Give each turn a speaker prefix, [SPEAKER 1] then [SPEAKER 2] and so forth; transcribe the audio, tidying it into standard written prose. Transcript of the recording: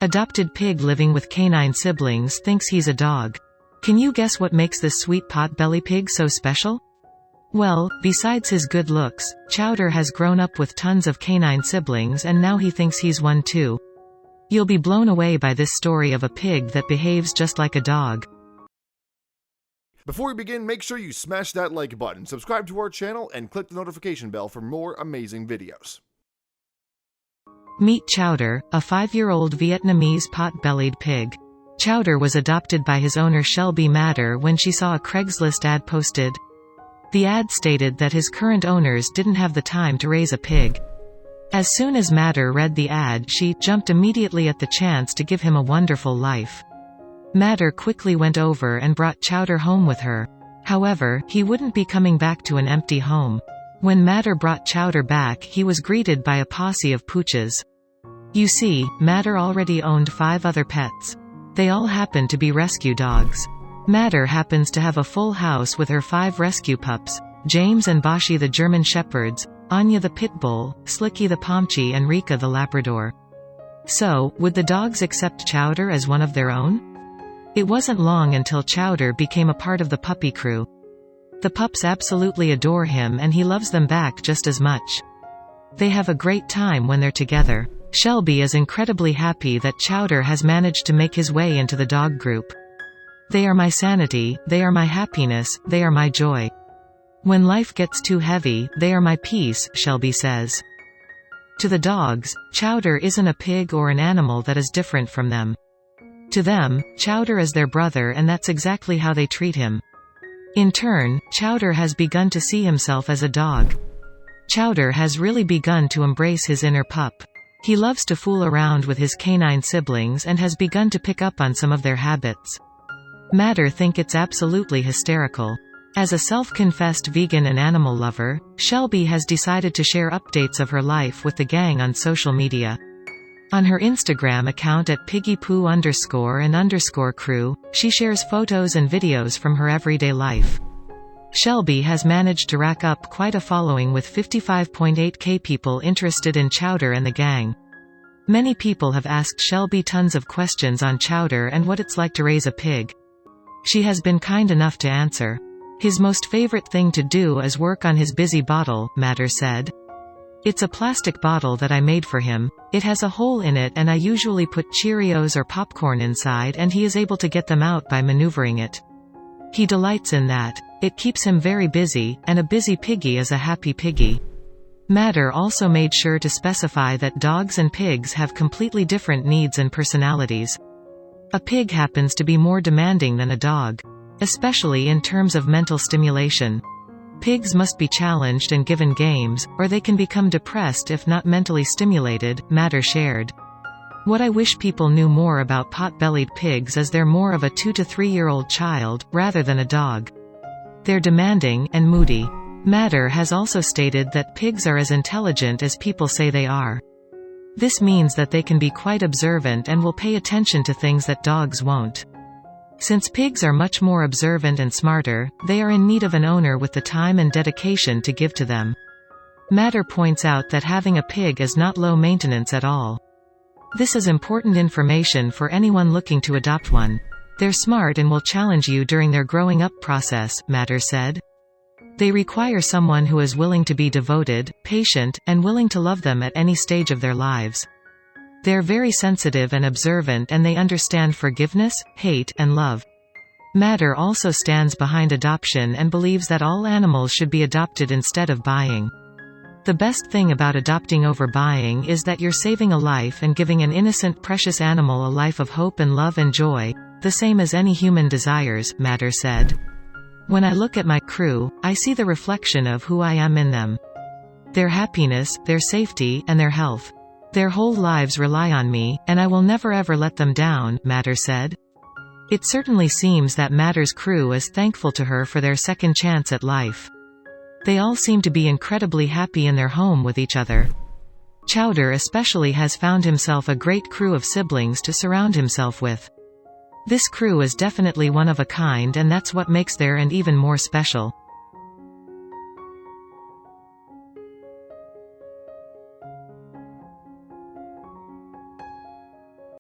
[SPEAKER 1] Adopted pig living with canine siblings thinks he's a dog. Can you guess what makes this sweet pot-belly pig so special? Well, besides his good looks, Chowder has grown up with tons of canine siblings and now he thinks he's one too. You'll be blown away by this story of a pig that behaves just like a dog.
[SPEAKER 2] Before we begin, make sure you smash that like button, subscribe to our channel, and click the notification bell for more amazing videos.
[SPEAKER 1] Meet Chowder, a 5-year-old Vietnamese pot-bellied pig. Chowder was adopted by his owner Shelby Matter when she saw a Craigslist ad posted. The ad stated that his current owners didn't have the time to raise a pig. As soon as Matter read the ad, she jumped immediately at the chance to give him a wonderful life. Matter quickly went over and brought Chowder home with her. However, he wouldn't be coming back to an empty home. When Matter brought Chowder back, he was greeted by a posse of pooches. You see, Matter already owned 5 other pets. They all happened to be rescue dogs. Matter happens to have a full house with her 5 rescue pups, James and Boshi the German Shepherds, Anya the Pit Bull, Slicky the Pomchi and Rika the Labrador. So, would the dogs accept Chowder as one of their own? It wasn't long until Chowder became a part of the puppy crew. The pups absolutely adore him and he loves them back just as much. They have a great time when they're together. Shelby is incredibly happy that Chowder has managed to make his way into the dog group. They are my sanity, they are my happiness, they are my joy. When life gets too heavy, they are my peace, Shelby says. To the dogs, Chowder isn't a pig or an animal that is different from them. To them, Chowder is their brother and that's exactly how they treat him. In turn, Chowder has begun to see himself as a dog. Chowder has really begun to embrace his inner pup. He loves to fool around with his canine siblings and has begun to pick up on some of their habits. Matter think it's absolutely hysterical. As a self-confessed vegan and animal lover, Shelby has decided to share updates of her life with the gang on social media. On her Instagram account at piggypoo_and_crew, she shares photos and videos from her everyday life. Shelby has managed to rack up quite a following with 55.8k people interested in Chowder and the gang. Many people have asked Shelby tons of questions on Chowder and what it's like to raise a pig. She has been kind enough to answer. His most favorite thing to do is work on his busy bottle, Matter said. It's a plastic bottle that I made for him. It has a hole in it and I usually put Cheerios or popcorn inside and he is able to get them out by maneuvering it. He delights in that. It keeps him very busy, and a busy piggy is a happy piggy. Matter also made sure to specify that dogs and pigs have completely different needs and personalities. A pig happens to be more demanding than a dog, especially in terms of mental stimulation. Pigs must be challenged and given games, or they can become depressed if not mentally stimulated, Matter shared. What I wish people knew more about pot-bellied pigs is they're more of a 2 to 3-year-old child, rather than a dog. They're demanding and moody. Matter has also stated that pigs are as intelligent as people say they are. This means that they can be quite observant and will pay attention to things that dogs won't. Since pigs are much more observant and smarter, they are in need of an owner with the time and dedication to give to them. Matter points out that having a pig is not low maintenance at all. This is important information for anyone looking to adopt one. They're smart and will challenge you during their growing up process, Matter said. They require someone who is willing to be devoted, patient, and willing to love them at any stage of their lives. They're very sensitive and observant and they understand forgiveness, hate, and love. Matter also stands behind adoption and believes that all animals should be adopted instead of buying. The best thing about adopting over buying is that you're saving a life and giving an innocent, precious animal a life of hope and love and joy, the same as any human desires, Matter said. When I look at my crew, I see the reflection of who I am in them. Their happiness, their safety, and their health. Their whole lives rely on me, and I will never ever let them down, Matter said. It certainly seems that Matter's crew is thankful to her for their second chance at life. They all seem to be incredibly happy in their home with each other. Chowder especially has found himself a great crew of siblings to surround himself with. This crew is definitely one of a kind and that's what makes their and even more special.